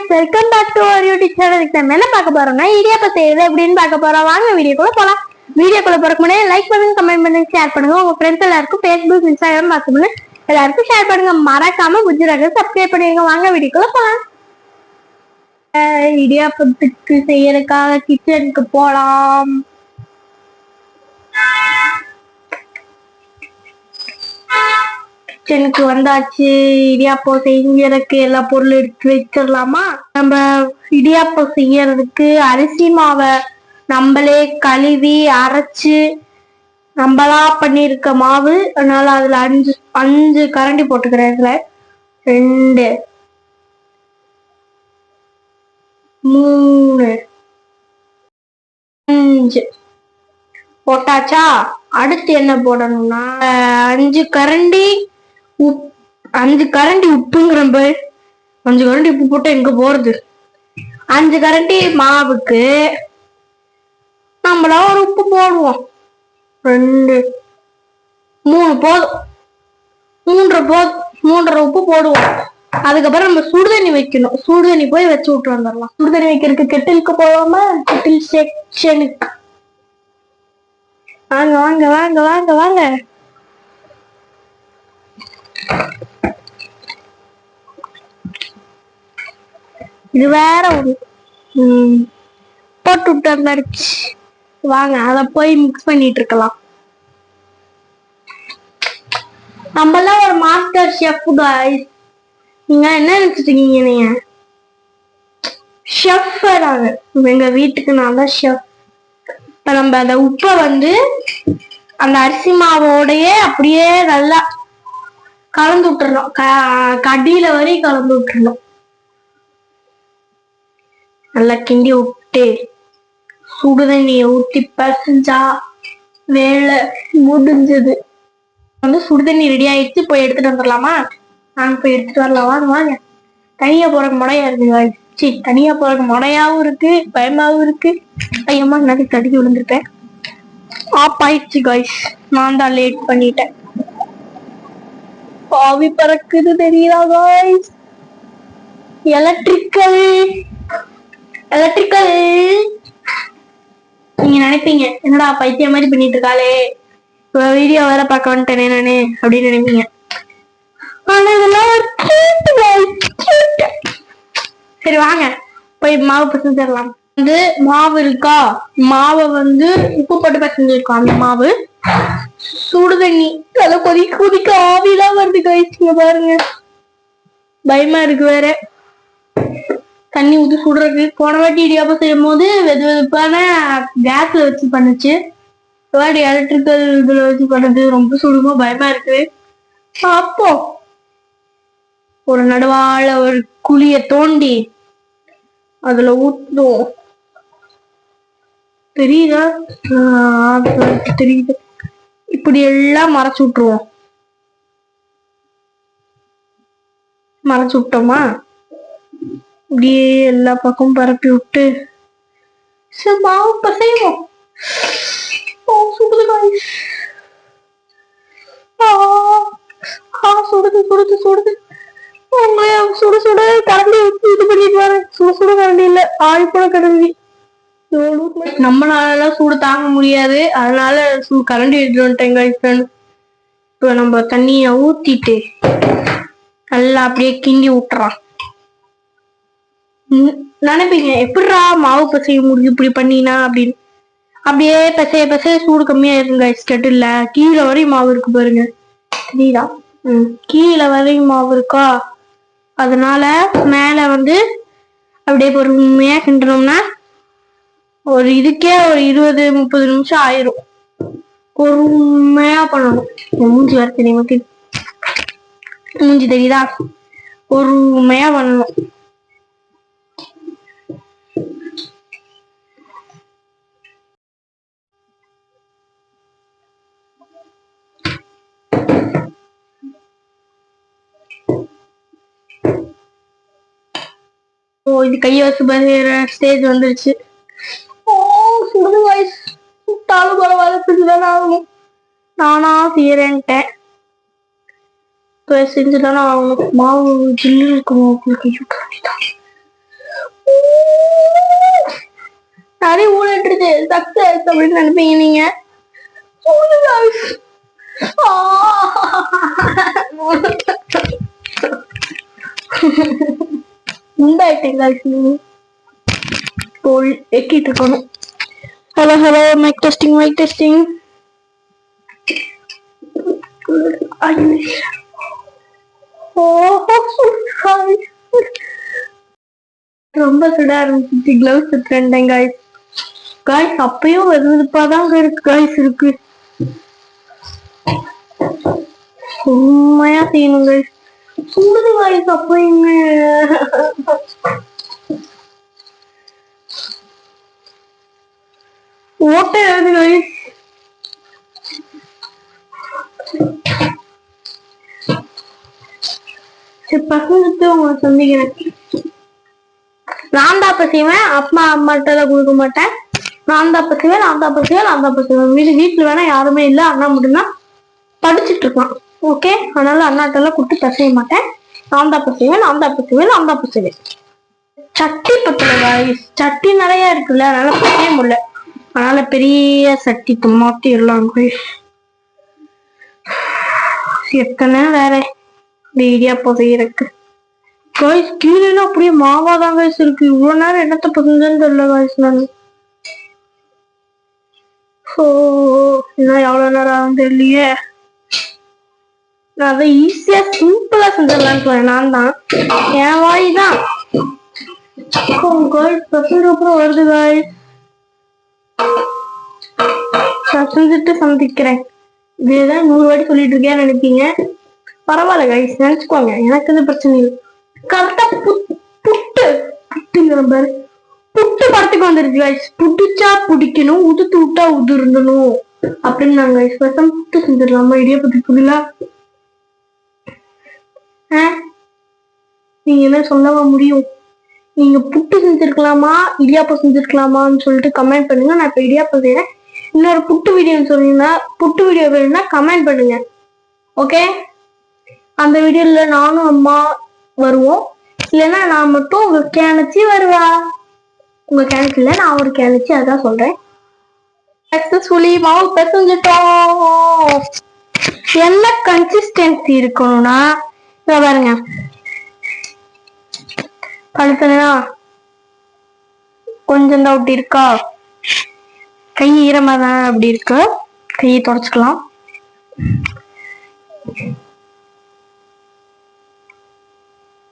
guys, welcome back to our YouTube channel. நம்ம என்ன பார்க்க போறோம்னா இடியாப்பம் செய்யறது எப்படின்னு பார்க்க போறோம். வாங்க வீடியோக்குள்ள போலாம். வீடியோக்குள்ள போறதுக்கு முன்னாடி லைக் பண்ணுங்க, கமெண்ட் பண்ணுங்க, ஷேர் பண்ணுங்க. உங்க ஃப்ரெண்ட்ஸ் எல்லாருக்கும் Facebook, Instagram வாட்ஸ்அப்ல எல்லாருக்கும் ஷேர் பண்ணுங்க. மறக்காம குஜராத் சப்ஸ்கிரைப் பண்ணிடுங்க. வாங்க வீடியோக்குள்ள போலாம். இடியாப்பத்துக்கு செய்யறதுக்காக கிச்சனுக்கு போலாம். கிச்சனுக்கு வந்தாச்சு. இடியாப்பம் செய்யறதுக்கு எல்லா பொருளும் எடுத்து வச்சிடலாமா? நம்ம இடியாப்பம் செய்யறதுக்கு அரிசி மாவை நம்மளே கழுவி அரைச்சு நம்மளா பண்ணிருக்க மாவு. அதனால அதுல அஞ்சு கரண்டி போட்டுக்கிறேன். இதுல 2 3 5 போட்டாச்சா? அடுத்து என்ன போடணும்னா 5 கரண்டி 5 கரண்டி உப்புங்கிற 5 கரண்டி உப்பு போட்டு எங்க போறது? 5 கரண்டி மாவுக்கு நம்மளா ஒரு உப்பு போடுவோம். 2 3 போதும். 3 உப்பு போடுவோம். அதுக்கப்புறம் நம்ம சுடுதண்ணி வைக்கணும். சுடுதண்ணி போய் வச்சு விட்டு வந்துடலாம். சுடுதண்ணி வைக்கிறதுக்கு கெட்டிலுக்கு போகாம கெட்டில் செக்ஷனுக்கு வாங்க வாங்க வாங்க வாங்க வாங்க. இது வேற ஒரு போட்டு விட்டு வந்துடுச்சு. வாங்க அத போய் மிக்ஸ் பண்ணிட்டு இருக்கலாம். நம்மளாம் ஒரு மாஸ்டர் ஷெஃப் गाइस. நீங்க என்ன நினைச்சிட்டீங்க? நீங்க ஷெஃப் நாங்க. எங்க வீட்டுக்கு நான் தான் ஷெஃப். இப்ப நம்ம அந்த உப்பை அந்த அரிசி மாவோடையே அப்படியே நல்லா கலந்து விட்டுறணும். கடியில வரையும் கலந்து விட்டுறணும். நல்லா கிண்டி விட்டு சுடுதண்ணியை ஊத்தி பசஞ்சா வேலை முடிஞ்சது. சுடுதண்ணி ரெடி ஆயிடுச்சு. போய் எடுத்துட்டு வந்துடலாமா? நாங்க போய் எடுத்துட்டு வரலாம். வாங்க வாங்க. தனியா போறக்கு முடையா இருக்கு. தனியா போறக்கு முடையாவும் இருக்கு, பயமாவும் இருக்கு. ஐயம்மா நிறைய தடுக்கி விழுந்துருப்பேன். ஆப் ஆயிடுச்சு காய்ஸ். நான் தான் லேட் பண்ணிட்டேன். பாவி பறக்குது தெரியுதா காய்ஸ்? எலக்ட்ரிக்கல் நீங்க நினைப்பீங்க என்னடா பைத்தியம் மாதிரி பண்ணிட்டு இருக்காளே, வீடியோ வேற பார்க்க வந்துட்டேனே நானு அப்படின்னு நினைப்பீங்க. ஆனா இதெல்லாம் சரி வாங்க போய் மாவு பிசைஞ்சிடலாம். மாவு இருக்கா? மாவை உப்பு போட்டு பிசைஞ்சிருக்கோம். அந்த மாவு சுடுதண்ணி நல்லா கொதிக்க ஆவிலாம் வருது கைச்சிங்க பாருங்க. பயமா இருக்கு வேற. தண்ணி ஊத்தி சுடுறது. போன வாட்டி இடியாப்பம் செய்யும் போது வெது வெதுப்பான கேஸ்ல வச்சு பண்ணுச்சு. எலக்ட்ரிக்கல் இதுல வச்சு பண்ணது ரொம்ப சுடுமோ பயமா இருக்கு. அப்போ ஒரு நடுவால ஒரு குழிய தோண்டி அதுல ஊத்துவோம். தெரியுதா? தெரியுது. இப்படி எல்லாம் மறைச்சு விட்டுருவோம். மறைச்சு விட்டோமா? இப்படியே எல்லா பக்கமும் பரப்பி விட்டு மாவு பசைவோம். சுடுது காய்ஸ். சுடுது சுடுது சுடுது. சுடு சுடு கரண்டி வச்சு இது பண்ணிட்டு வர. சுடு கரண்டி இல்ல, ஆழிப்பட கரண்டி. நம்மளால சூடு தாங்க முடியாது. அதனால கரண்டி எடுத்துட்டு வந்துட்டேன். இப்ப நம்ம தண்ணிய ஊத்திட்டு நல்லா அப்படியே கிண்டி விட்டுறோம். நினைப்பீங்க எப்படிரா மாவு பசைய முடிஞ்சு இப்படி பண்ணினா அப்படின்னு. அப்படியே பசைய சூடு கம்மியா இருங்க. கெட்டில்ல கீழே வரையும் மாவு இருக்கு பாருங்க. தெரியுதா? கீழே வரையும் மாவு இருக்கா? அதனால மேல அப்படியே பொறுமையா கிண்டணும்னா ஒரு இதுக்கே ஒரு 20-30 நிமிஷம் ஆயிரும். பொறுமையா பண்ணணும். மூஞ்சி வர தெரியுமா? மூஞ்சி தெரியுதா? பொறுமையா பண்ணணும். இது கைய வச்சு பசைற ஸ்டேஜ் வந்துருச்சு. சுடுது வாய்ஸ். சுட்டாலும் பரவாயில்ல, செஞ்சுதானே ஆகணும். நானா செய்யறேன்ட்டேன். செஞ்சுதானே ஆகணும். மாவு ஜில்லு இருக்குமா? மாதிரி ஊழட்டுருச்சு சக்சஸ் அப்படின்னு நினைப்பீங்க நீங்க. எக்கிட்டு இருக்கணும். Hello hello mic testing mic testing. ரொம்ப சுட ஆரம்பிச்சு கிளவுஸ் எடுத்துட்டேன் காய்ஸ். காய்ஸ் அப்பயும் வெதுப்பாதாங்க இருக்கு காய்ஸ் இருக்கு. உண்மையா செய்யணும் காய்ஸ். சுடுது காய்ஸ் அப்பயுங்க. ஓட்ட எழுது காய்ஸ். பசங்களுக்கு உங்களை சந்திக்கிறேன். நான் தான் செய்வேன். அப்பா அம்மாட்ட கொடுக்க மாட்டேன். நான் தான் செய்வேன். வீட்டுல வேணா யாருமே இல்ல. அண்ணா மட்டும்தான் படிச்சுட்டு இருக்கான். ஓகே, அதனால அண்ணாட்டெல்லாம் கொடுத்து பசைய மாட்டேன். நான் தான் செய்வேன். சட்டி பத்தல காய்ஸ். சட்டி நிறைய இருக்குல்ல, அதனால பசைய முடியல. அதனால பெரிய சட்டி மாத்தி எல்லாம் எத்தனை வேற இடியாப்போ செய்யறதுக்கு காய்ஸ். கீழே அப்படியே மாவாதான் காய்ஸ் இருக்கு. இவ்வளவு நேரம் என்னத்த பசங்கன்னு தெரியல காய்ஸ். நான் இன்னும் எவ்வளவு நேரம் ஆகும் தெரியலையே. நான் அதை ஈஸியா சிம்பிளா செஞ்சிடலான்னு சொன்னேன். நான் தான் என் வாய் தான் பசங்க அப்புறம் வருது காய்ஸ். செஞ்சுட்டு சந்திக்கிறேன். இதுதான் 100 வாட்டி சொல்லிட்டு இருக்கேன்னு நினைப்பீங்க. பரவாயில்ல கைஸ், நினைச்சுக்கோங்க, எனக்கு எந்த பிரச்சனை இல்லை. கரெக்டா புட்டுங்கிற பாரு. புட்டு படத்துக்கு வந்துருச்சு கைஸ். புடிச்சா புடிக்கணும், உதுத்து விட்டா உதிரணும் அப்படின்னு நாங்க கைஸ். புட்டு செஞ்சிடலாமா இடியாப்பத்துக்கு புரியல? நீங்க என்ன சொல்லவா முடியும்? நீங்க புட்டு செஞ்சிருக்கலாமா இடியாப்பம் செஞ்சிருக்கலாமான்னு சொல்லிட்டு கமெண்ட் பண்ணுங்க. நான் இப்ப இடியாப்பம் செய்யறேன். இன்னொரு புட்டு வீடியோன்னு சொன்னீங்கன்னா, புட்டு வீடியோ வேணும்னா கமெண்ட் பண்ணுங்க. ஓகே, அந்த வீடியோல நானும் அம்மா வருவோம். இல்லைன்னா நான் மட்டும் உங்க கேனச்சி வருவா. உங்க கேனச்சு இல்ல, நான் ஒரு கேனச்சி, அதான் சொல்றேன். சக்சஸ்ஃபுல்லி மாவு பிசைஞ்சிட்டோம். என்ன கன்சிஸ்டன்சி இருக்கணும்னா பாருங்க, பழுத்தனா கொஞ்சம் தான் அப்படி இருக்கா, கை ஈரமா தான் அப்படி இருக்கு. கையை தொடச்சுக்கலாம்.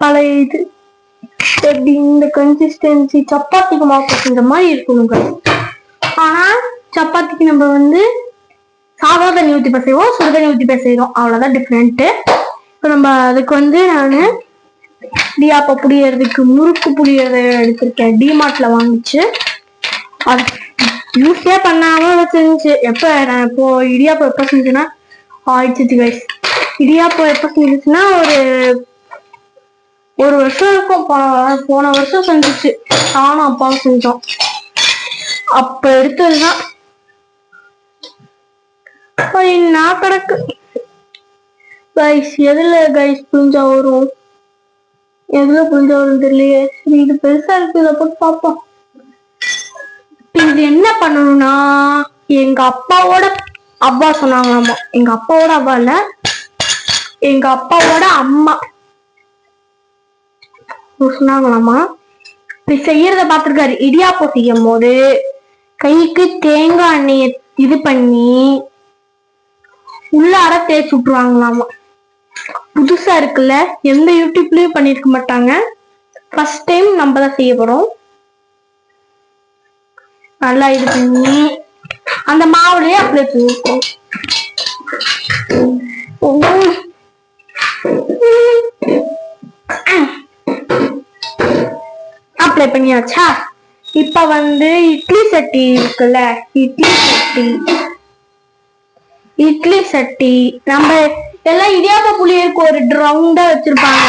பழைய இது எப்படி இந்த கன்சிஸ்டன்சி சப்பாத்திக்கு மாவு செஞ்ச மாதிரி இருக்கணுங்க. ஆனா சப்பாத்திக்கு நம்ம சாதா தண்ணி ஊத்தி பசைவோம், சுடு தண்ணி ஊத்தி பசைவோம், அவ்வளவுதான் டிஃப்ரெண்ட். இப்போ நம்ம அதுக்கு நான் இடியாப்பம் புளியறதுக்கு முறுக்கு புளியறத எடுத்திருக்கேன். டிமார்ட்ல வாங்கிச்சு. அது யூஸே பண்ணாம செஞ்சு எப்ப நான் இப்போ இடியாப்பம் எப்ப செஞ்சேன்னா ஆயிடுச்சு கைஸ். இடியாப்பம் எப்ப செஞ்சுச்சுன்னா ஒரு வருஷம் இருக்கும். போன வருஷம் செஞ்சுச்சு. நானும் அப்பாவும் செஞ்சோம். அப்ப எடுத்ததுதான் நான் கிடக்கு கைஸ். எதுல கைஸ் புளிஞ்சா வரும், எதுல புளிஞ்சா வரும் தெரியலையே. இது பெருசா இருக்கு, இதை போட்டு பார்ப்போம். இது என்ன பண்ணணும்னா, எங்க அப்பாவோட அப்பா சொன்னாங்களாமா. எங்க அப்பாவோட அப்பா இல்ல, எங்க அப்பாவோட அம்மா சொன்னாங்களாமா. இப்படி செய்யறத பாத்துருக்காரு. இடியாப்பம் செய்யும் போது கைக்கு தேங்காய் எண்ணெய இது பண்ணி உள்ளார தேய்ச்சி விட்டுருவாங்களாமா. புதுசா இருக்குல்ல, எந்த யூடியூப்லயும் பண்ணிருக்க மாட்டாங்க. ஃபர்ஸ்ட் டைம் நம்ம தான் செய்ய போறோம். நல்லா இது பண்ணி அந்த மாவுலயே அப்ளை பண்ணிருக்கோம். அப்ளை பண்ணியாச்சா? இப்ப இட்லி சட்டி இருக்குல்ல, இட்லி சட்டி நம்ம எல்லாம் இடியாப்ப புளியருக்கு ஒரு ரவுண்டா வச்சிருப்பாங்க.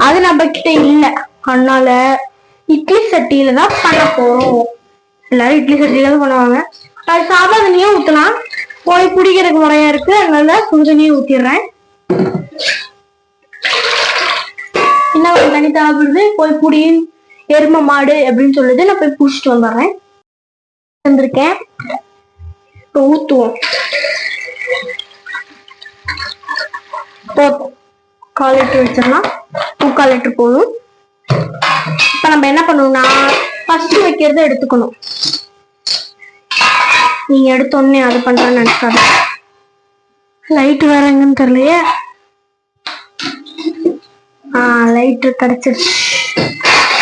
அது நம்ம கிட்ட இல்ல, அதனால இட்லி சட்டியில தான் பண்ண போறோம். எல்லாரும் இட்லி சட்டியில தான் பண்ணுவாங்க. அது சாதா தண்ணியே ஊத்தலாம். போய் குடிக்கிறதுக்கு முறையா இருக்கு, அதனால சுடுதண்ணியே ஊத்திடுறேன். என்ன ஒரு தண்ணி தேவைப்படுது, போய் குடி, எருமை மாடு அப்படின்னு சொல்லுது. நான் போய் புடிச்சிட்டு வந்துடுறேன். வந்திருக்கேன். இப்போ ஊத்துவோம். போதும், 1/4 லிட்டர் வச்சிடலாம். 3/4 லிட்டர் போதும். இப்ப நம்ம என்ன பண்ணணும்னா ஃபர்ஸ்ட் வைக்கிறத எடுத்துக்கணும். நீங்க எடுத்தோடனே அது பண்றேன்னு நினைக்காது. லைட் வேற எங்கன்னு தெரியலையே. லைட் கிடைச்சிருச்சு.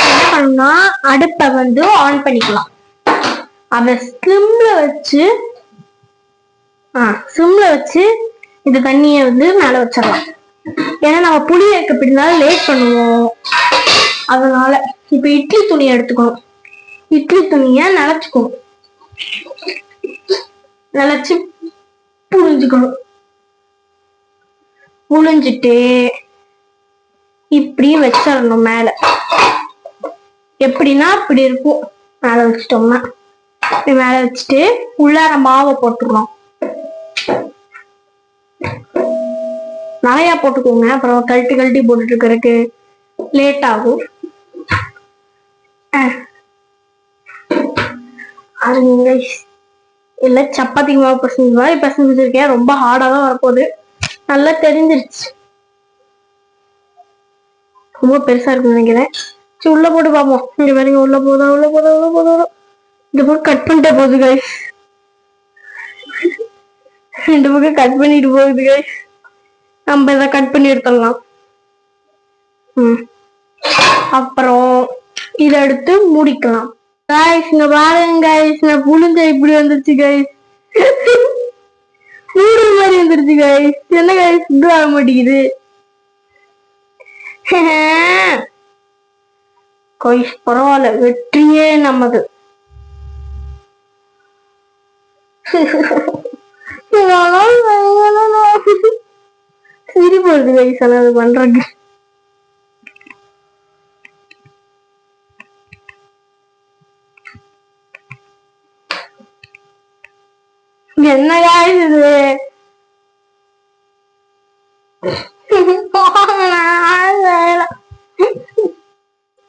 என்ன பண்ணணும்னா அடுப்பை வந்து ஆன் பண்ணிக்கலாம். அத ஸ்லிம்ல வச்சு இந்த தண்ணிய வந்து மேல வச்சிடலாம். ஏன்னா நம்ம புளி வைக்க பிடினாலும் லேட் பண்ணுவோம். அதனால இப்ப இட்லி துணியை எடுத்துக்கணும். இட்லி துணிய நினைச்சுக்கணும். நினைச்சு புழிஞ்சுக்கணும். புழிஞ்சிட்டு இப்படி வச்சிடணும் மேல. எப்படின்னா இப்படி இருக்கும். மேல வச்சுட்டோம்னா மேல வச்சுட்டு உள்ளார மாவை போட்டுருவோம். நிறைய போட்டுக்கோங்க, அப்புறம் கழட்டி போட்டுட்டு இருக்கிறதுக்கு லேட் ஆகும். அது இல்ல சப்பாத்தி மாவு பசஞ்சிருக்கேன். ரொம்ப ஹார்டா தான் வரப்போகுது. நல்லா தெரிஞ்சிருச்சு. ரொம்ப பெருசா இருக்குன்னு நினைக்கிறேன். சரி, உள்ள போட்டு பார்ப்போம். இங்க பாருங்க, உள்ள போதா. இந்த பக்கம் கட் பண்ணிட்டே போகுது கைஸ். 2 பக்கம் கட் பண்ணிட்டு போகுது கைஸ். நம்ம இதை கட் பண்ணி எடுத்துடலாம். அப்புறம் இதை எடுத்து மூடிக்கலாம். கைஸ் இங்க பாருங்க கைஸ், நான் புளிஞ்ச இப்படி வந்துருச்சு கைஸ். மூடு மாதிரி வந்துருச்சு கைஸ். என்ன கைஸ் இது ஆக மாட்டேங்குது. கைஸ் பரவாயில்ல, வெற்றியே நமது. சிரிப்பு வருது கைஸ் அது பண்றது. என்ன கைஸ் இது?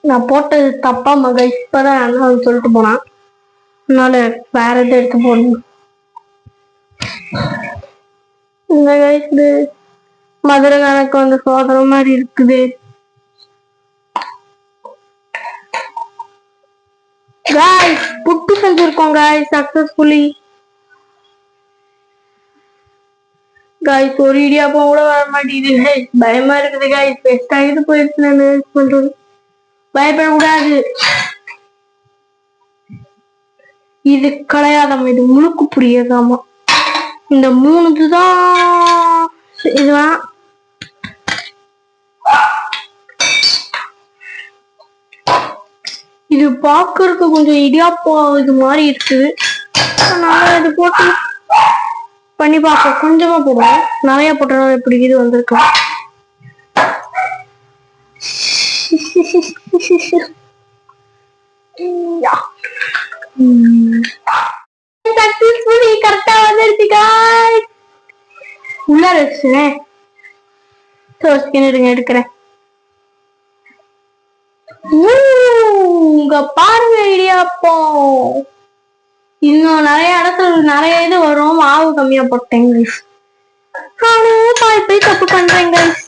நான் போட்டது தப்பா மக. இப்பதான் அண்ணா சொல்லிட்டு போனான். அதனால வேற எதை எடுத்து போடணும். இந்த கைஸ் மதுரை கணக்கு வந்து சோதனை மாதிரி இருக்குது. கைஸ் புட்டு செஞ்சிருக்கோம் கைஸ் சக்சஸ்ஃபுல்லி. கைஸ் ஒரு இடியாப்பம் கூட வர மாட்டேங்குது. பயமா இருக்குது கைஸ். பெஸ்ட் ஆகிட்டு போயிடுச்சு. பண்றது பயப்படக்கூடாது. இது கிடையாதாம, இது முழுக்கு புரியாதாமா. இந்த 3 தான் இதுதான். இது பாக்குறதுக்கு கொஞ்சம் இடியாப்பம் இது மாதிரி இருக்குது. அதனால இது போட்டு பண்ணி பார்ப்போம். கொஞ்சமா போடுவோம், நிறைய போட்டோம். எப்படி இது வந்திருக்கும். கரெக்டா வந்துருச்சு गाइस. உள்ள வச்சுனேன். எடுக்கிறேன். இங்க பாருங்க இடியாப்பம். இன்னும் நிறைய இடத்துல நிறைய இது வரும். மாவு கம்மியா போட்டேன் guys. நானும் போய் தப்பு பண்றேன் guys.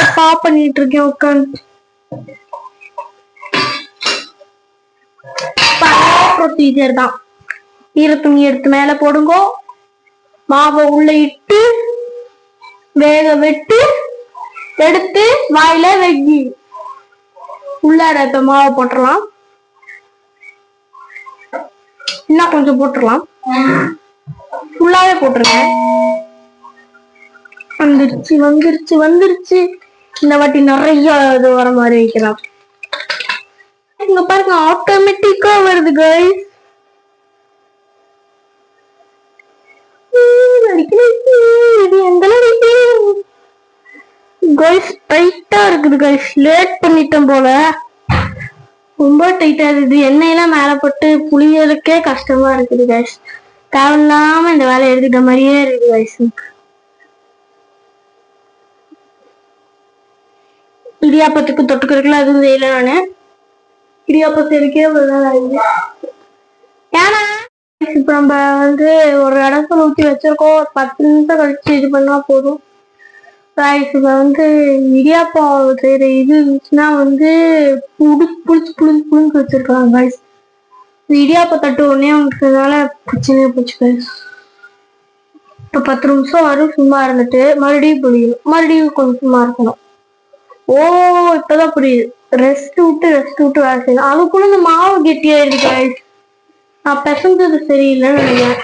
தப்பா பண்ணிட்டு இருக்கேன் உட்காந்து. ப்ரொசீஜர் தான். ஈரத்துணி எடுத்து மேல போடுங்க. மாவை உள்ள இட்டு வேக விட்டு எடுத்து வாயில வெக்கி உள்ளார இப்ப மாவை போட்டுடலாம். இன்னும் கொஞ்சம் போட்டுடலாம். ஃபுல்லாவே போட்டுருங்க. வந்துருச்சு. இந்த வாட்டி நிறைய இது வர மாதிரி வைக்கலாம். இங்க பாருங்க, ஆட்டோமேட்டிக்கா வருது கைஸ். இது எந்த கைஸ் டைட்டா இருக்குது கைஸ். லேட் பண்ணிட்டோம் போல. ரொம்ப டைட்டா இருக்குது. எண்ணெயெல்லாம் மேல போட்டு புளியறதுக்கே கஷ்டமா இருக்குது கைஸ். தேவையில்லாம இந்த வேலை எடுத்துக்கிட்ட மாதிரியே இருக்குது கைஸ். இடியாப்பத்துக்கு தொட்டுக்கிறதுக்குலாம் எதுவும் செய்யல நானு. இடியாப்பம் செய்யறதுக்கே ஒரு நாள் ஆகுது. ஏன்னா இப்ப நம்ம வந்து ஒரு இடத்துல ஊற்றி வச்சிருக்கோம். ஒரு 10 நிமிஷம் கழிச்சு இது பண்ணா போதும். இப்ப வந்து இடியாப்பம் செய்யற இது இருந்துச்சுன்னா வந்து புளிச்சு வச்சிருக்காங்க காய்ஸ். இடியாப்ப தட்டு ஒன்னே அவங்களுக்குனால பிரச்சனையா போச்சு காய்ஸ். இப்ப 10 நிமிஷம் வரும் சும்மா இருந்துட்டு மறுபடியும் புளியும், மறுபடியும் கொஞ்சம் சும்மா இருக்கணும். ஓ இப்பதான் புரியுது. ரெஸ்ட் விட்டு வேலை செய்யணும். அதுக்குள்ள இந்த மாவு கெட்டியாயிருக்கு காய்ஸ். நான் பிசைஞ்சது சரியில்லைன்னு நினைக்கிறேன்.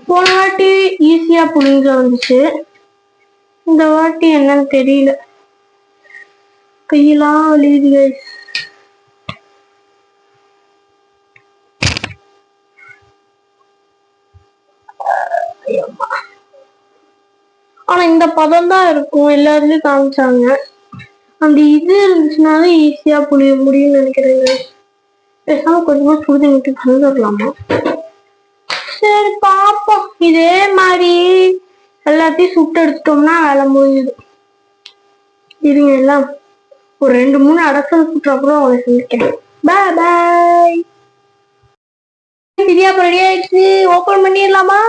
போன வாட்டி ஈஸியா புளிஞ்ச வந்துச்சு, இந்த வாட்டி என்னன்னு தெரியல. கையெல்லாம் வலியுது guys. ஆனா இந்த பதம் தான் இருக்கும் எல்லாருமே காமிச்சாங்க. அந்த இது இருந்துச்சுனாலும் ஈஸியா புளிய முடியும்னு நினைக்கிறேன். பேசாம கொஞ்சமா சுடுதி விட்டு கலந்துடலாமா? சரி பாப்போம். இதே மாதிரி எல்லாத்தையும் சுட்டு எடுத்துட்டோம்னா வேலை முடியுது. இருங்க எல்லாம் ஒரு 2-3 அடசல் சுற்ற அப்புறம் அவளை சந்திக்கிறேன். பாய் பாய். இடியாப்பம் ரெடி ஆயிடுச்சு. ஓபன் பண்ணிடலாமா?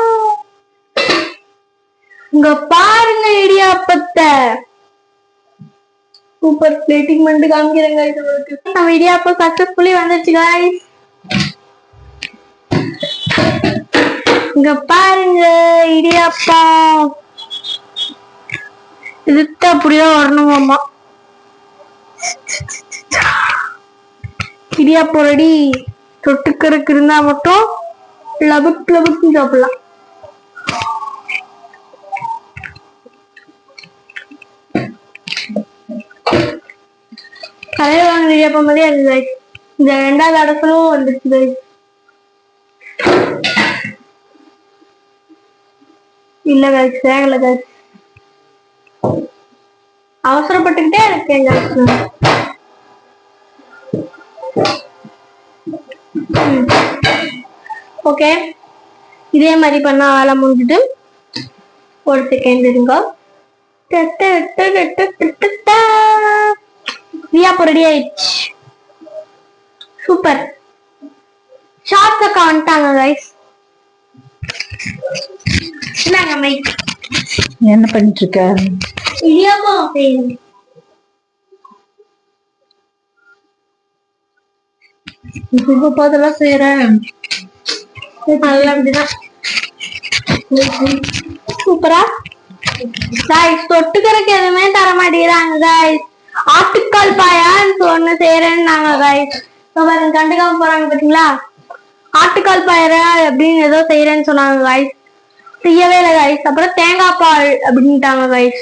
இங்க பாருங்க இடியாப்பத்தை. சூப்பர் பிளேட்டிங் பண்ணிட்டு காமிக்கிறேன் guys உங்களுக்கு. நம்ம இடியாப்பம் சக்சஸ்ஃபுல்லி வந்துருச்சு guys. இங்க பாருங்க இடியாப்பம். இதுக்கு அப்படிதான் வரணுமாமா. இடியாப்பம் ரெடி. தொட்டுக்கறக்கு இருந்தா மட்டும் லபுக்கு சாப்பிடலாம். கடையில் வாங்கின இடியாப்பம் மாதிரியே இருக்கு guys. இந்த 2வது அடசலும் வந்துருச்சு guys. இல்ல guys வேகல guys. அவசரப்பட்டுக்கிட்டே இருக்கேன் guys. ஓகே இதே மாதிரி பண்ணா வேலை முடிஞ்சிட்டு. ஒரு செகண்ட் இருங்க. இடியாப்பம் ரெடி ஆயிடுச்சு. சூப்பர். ஷார்ட்ஸ் அக்கா வந்துட்டாங்க guys. என்ன பண்ணிட்டு இருக்க? இடியாப்பம் செய்யணும். இப்ப பாதெல்லாம் செய்யறேன். அப்படிதான் சூப்பரா guys. தொட்டுக்கறக்கு எதுவுமே தர மாட்டேங்கிறாங்க guys. ஆட்டுக்கால் பாயான்னு சொன்ன செய்யறேன்னாங்க guys. கண்டுக்காம போறாங்க பாத்தீங்களா? ஆட்டுக்கால் பாயற அப்படின்னு ஏதோ செய்யறேன்னு சொன்னாங்க guys. செய்யவே இல்லை guys. அப்புறம் தேங்காய் பால் அப்படின்ட்டாங்க guys.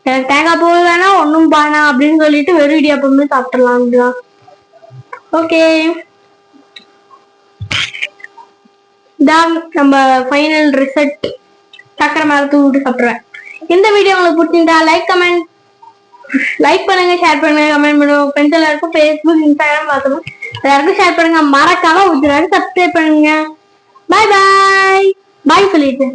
எனக்கு தேங்காய் பால் வேணா ஒன்னும் பானா அப்படின்னு சொல்லிட்டு வெறும் இடியாப்பமே சாப்பிடலாம். ஓகே தான் நம்ம ஃபைனல் ரிசல்ட். சக்கரை மேல தூவிட்டு சாப்பிடுவேன். இந்த வீடியோ உங்களுக்கு பிடிச்சிருந்தா லைக் பண்ணுங்க, ஷேர் பண்ணுங்க, கமெண்ட் பண்ணுங்க. ஃப்ரெண்ட்ஸ் எல்லாருக்கும் ஃபேஸ்புக், இன்ஸ்டாகிராம் பார்த்தோம் எல்லாருக்கும் ஷேர் பண்ணுங்க. மறக்காம சப்ஸ்கிரைப் பண்ணுங்க. பாய் பாய். பாய் சொல்லிட்டு